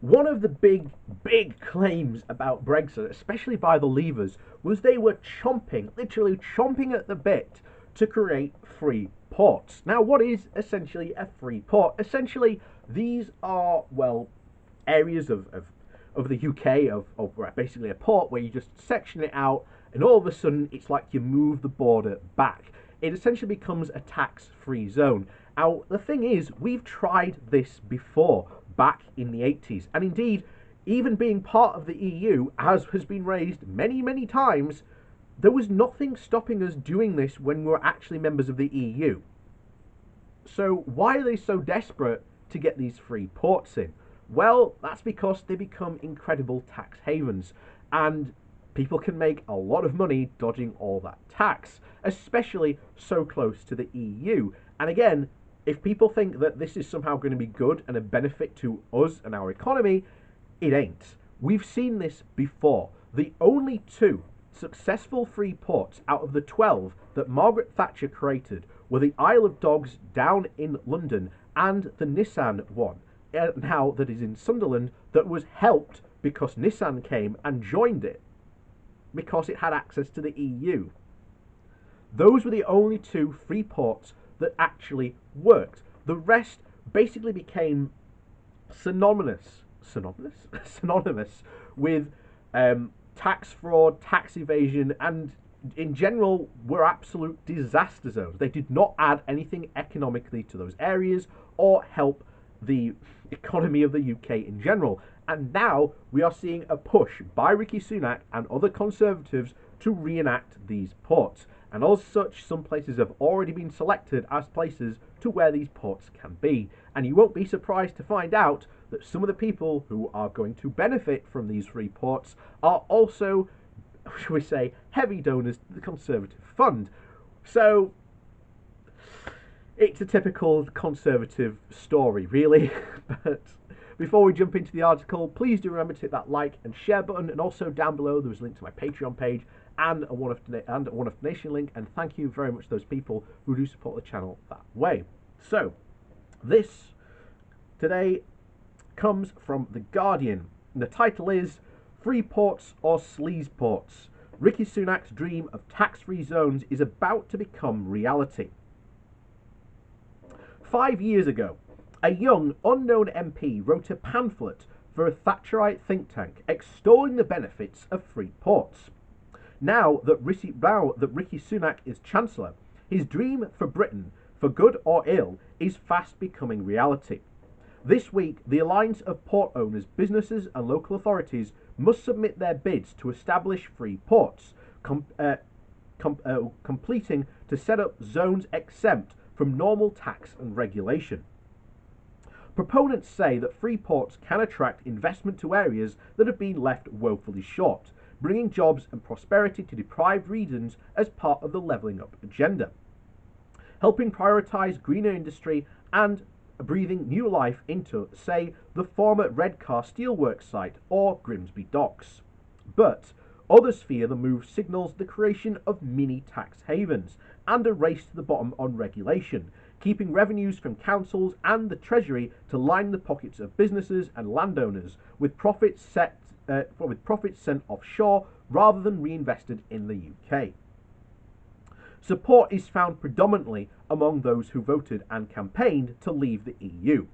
One of the big claims about Brexit, especially by the Leavers, was they were literally chomping at the bit to create free ports. Now, what is essentially a free port? Essentially, these are, well, areas of the UK, of basically a port where you just section it out, and all of a sudden it's like you move the border back. It essentially becomes a tax-free zone. Now, the thing is, we've tried this before, back in the 80s, and indeed, even being part of the EU, as has been raised many times, there was nothing stopping us doing this when we were actually members of the EU. So why are they so desperate to get these free ports in? Well, that's because they become incredible tax havens, and people can make a lot of money dodging all that tax, especially so close to the EU. And again, if people think that this is somehow going to be good and a benefit to us and our economy, it ain't. We've seen this before. The only two successful free ports out of the 12 that Margaret Thatcher created were the Isle of Dogs down in London and the Nissan one, now that is in Sunderland, that was helped because Nissan came and joined it because it had access to the EU. Those were the only two free ports that actually worked. The rest basically became synonymous synonymous with tax fraud, tax evasion, and in general were absolute disaster zones. They did not add anything economically to those areas or help the economy of the UK in general. And now we are seeing a push by Rishi Sunak and other Conservatives to reenact these ports. And as such, some places have already been selected as places to where these ports can be. And you won't be surprised to find out that some of the people who are going to benefit from these free ports are also, shall we say, heavy donors to the Conservative Fund. So it's a typical Conservative story, really. But before we jump into the article, please do remember to hit that like and share button, and also down below there is a link to my Patreon page and a One Off Donation link, and thank you very much to those people who do support the channel that way. So, this today comes from The Guardian, and the title is Free Ports or Sleaze Ports? Rishi Sunak's dream of tax-free zones is about to become reality. 5 years ago, a young, unknown MP wrote a pamphlet for a Thatcherite think tank extolling the benefits of free ports. Now that Rishi Sunak is Chancellor, his dream for Britain, for good or ill, is fast becoming reality. This week, the Alliance of Port Owners, Businesses and Local Authorities must submit their bids to establish free ports, completing to set up zones exempt from normal tax and regulation. Proponents say that free ports can attract investment to areas that have been left woefully short, bringing jobs and prosperity to deprived regions as part of the levelling up agenda, helping prioritise greener industry and breathing new life into, say, the former Redcar Steelworks site or Grimsby Docks. But others fear the move signals the creation of mini tax havens and a race to the bottom on regulation, keeping revenues from councils and the Treasury to line the pockets of businesses and landowners, with profits sent offshore rather than reinvested in the UK. Support is found predominantly among those who voted and campaigned to leave the EU.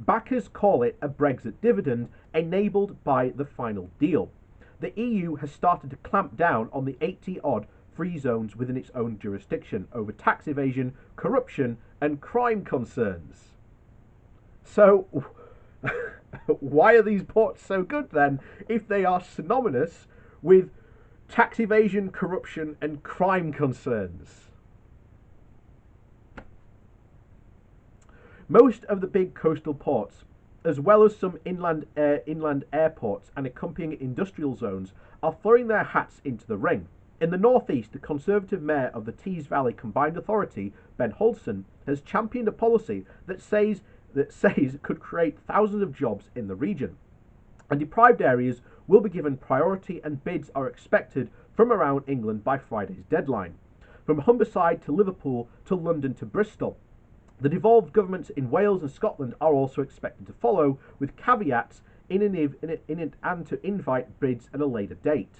Backers call it a Brexit dividend enabled by the final deal. The EU has started to clamp down on the 80-odd free zones within its own jurisdiction over tax evasion, corruption and crime concerns. So, why are these ports so good then, if they are synonymous with tax evasion, corruption and crime concerns? Most of the big coastal ports, as well as some inland airports and accompanying industrial zones, are throwing their hats into the ring. In the northeast, the Conservative mayor of the Tees Valley Combined Authority, Ben Hodgson, has championed a policy that says could create thousands of jobs in the region. And deprived areas will be given priority, and bids are expected from around England by Friday's deadline. From Humberside to Liverpool to London to Bristol. The devolved governments in Wales and Scotland are also expected to follow, with caveats and to invite bids at a later date.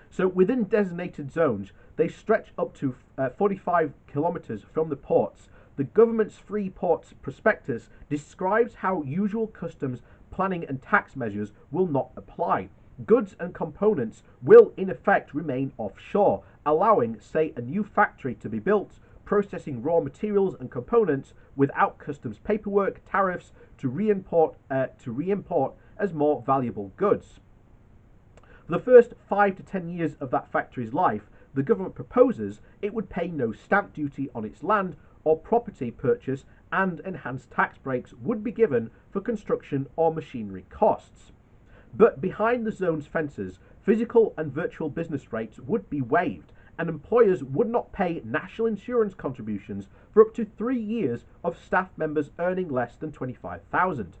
So within designated zones, they stretch up to 45 kilometres from the ports. The government's Free Ports Prospectus describes how usual customs, planning and tax measures will not apply. Goods and components will in effect remain offshore, allowing, say, a new factory to be built, processing raw materials and components without customs paperwork, tariffs to re-import as more valuable goods. For the first 5 to 10 years of that factory's life, the government proposes it would pay no stamp duty on its land or property purchase, and enhanced tax breaks would be given for construction or machinery costs. But behind the zone's fences, physical and virtual business rates would be waived, and employers would not pay national insurance contributions for up to 3 years of staff members earning less than 25,000.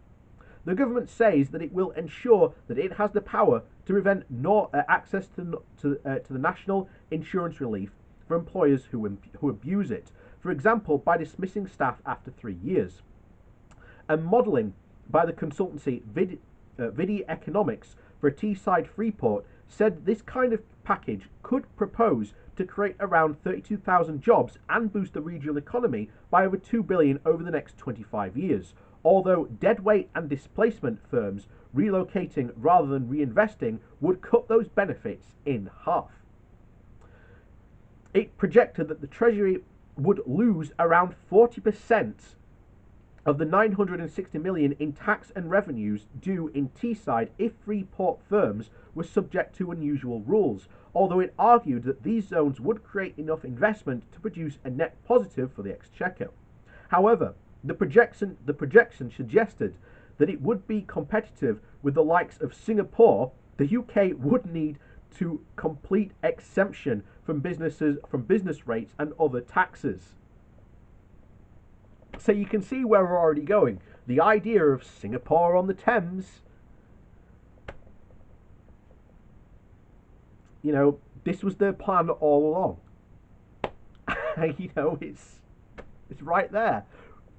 The government says that it will ensure that it has the power to prevent access to the national insurance relief for employers who abuse it, for example, by dismissing staff after 3 years. And modelling by the consultancy Vidi Economics for a Teesside Freeport said this kind of package could propose to create around 32,000 jobs and boost the regional economy by over 2 billion over the next 25 years. Although deadweight and displacement firms relocating rather than reinvesting would cut those benefits in half. It projected that the Treasury would lose around 40% of the 960 million in tax and revenues due in Teesside if Freeport firms were subject to unusual rules, although it argued that these zones would create enough investment to produce a net positive for the Exchequer. However, the projection suggested that it would be competitive with the likes of Singapore. The UK would need to complete exemption from business rates and other taxes. So you can see where we're already going. The idea of Singapore on the Thames, this was their plan all along. It's right there,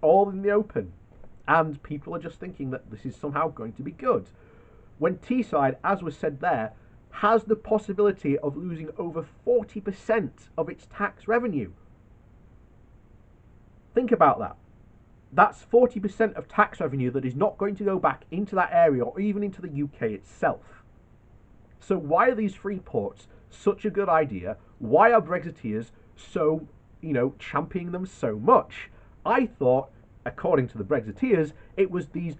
all in the open, and people are just thinking that this is somehow going to be good. When Teesside, as was said there, has the possibility of losing over 40% of its tax revenue. Think about that. That's 40% of tax revenue that is not going to go back into that area or even into the UK itself. So why are these free ports such a good idea? Why are Brexiteers so, championing them so much? I thought, according to the Brexiteers, it was these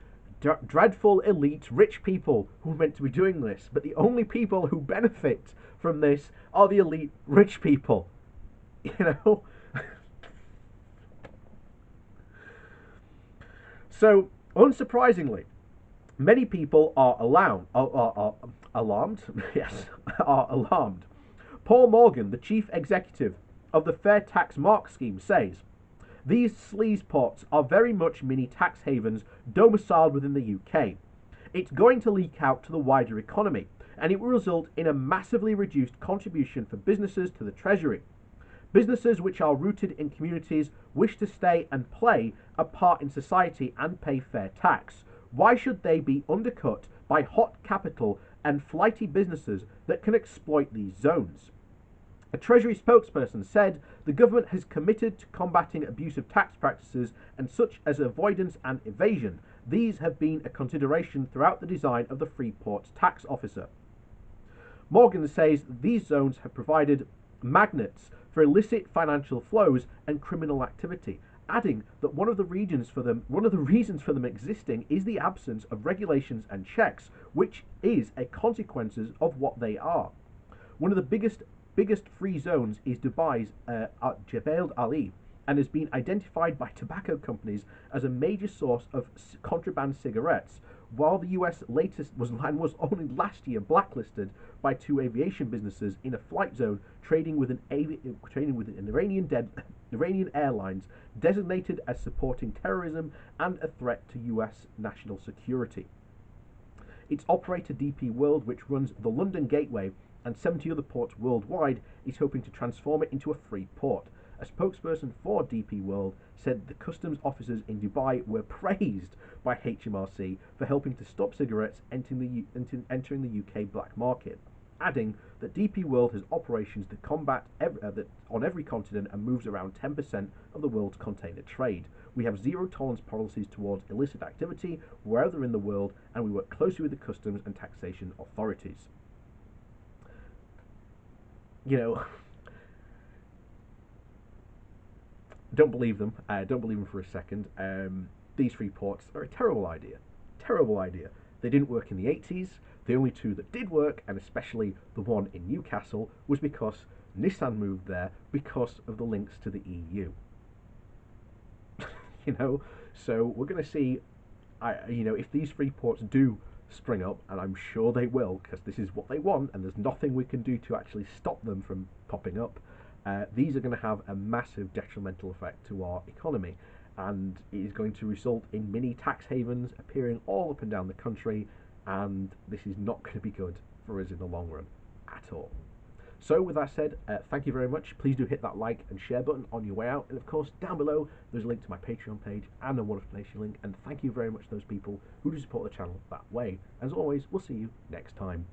dreadful elite rich people who are meant to be doing this, but the only people who benefit from this are the elite rich people. So, unsurprisingly, many people are alarmed. Yes, are alarmed. Paul Morgan, the chief executive of the Fair Tax Mark scheme, says, "These sleaze ports are very much mini tax havens domiciled within the UK. It's going to leak out to the wider economy, and it will result in a massively reduced contribution for businesses to the Treasury. Businesses which are rooted in communities wish to stay and play a part in society and pay fair tax. Why should they be undercut by hot capital and flighty businesses that can exploit these zones?" A Treasury spokesperson said the government has committed to combating abusive tax practices and such as avoidance and evasion. These have been a consideration throughout the design of the Freeport's tax officer. Morgan says these zones have provided magnets for illicit financial flows and criminal activity, adding that one of the reasons for them existing is the absence of regulations and checks, which is a consequence of what they are. One of the biggest free zones is Dubai's Jebel Ali, and has been identified by tobacco companies as a major source of contraband cigarettes, while the US was only last year blacklisted by 2 aviation businesses in a flight zone trading with Iranian airlines designated as supporting terrorism and a threat to US national security. Its operator DP World, which runs the London Gateway and 70 other ports worldwide, is hoping to transform it into a free port. A spokesperson for DP World said the customs officers in Dubai were praised by HMRC for helping to stop cigarettes entering the UK black market, adding that DP World has operations that combat on every continent and moves around 10% of the world's container trade. We have zero tolerance policies towards illicit activity wherever in the world, and we work closely with the customs and taxation authorities. You know, don't believe them. Don't believe them for a second. These free ports are a terrible idea. Terrible idea. They didn't work in the 80s. The only two that did work, and especially the one in Newcastle, was because Nissan moved there because of the links to the EU. So we're going to see, if these free ports do spring up, and I'm sure they will, because this is what they want, and there's nothing we can do to actually stop them from popping up. These are going to have a massive detrimental effect to our economy, and it is going to result in mini tax havens appearing all up and down the country, and this is not going to be good for us in the long run at all. So with that said, thank you very much. Please do hit that like and share button on your way out, and of course down below there's a link to my Patreon page and a Wonderful link, and thank you very much to those people who do support the channel that way. As always, we'll see you next time.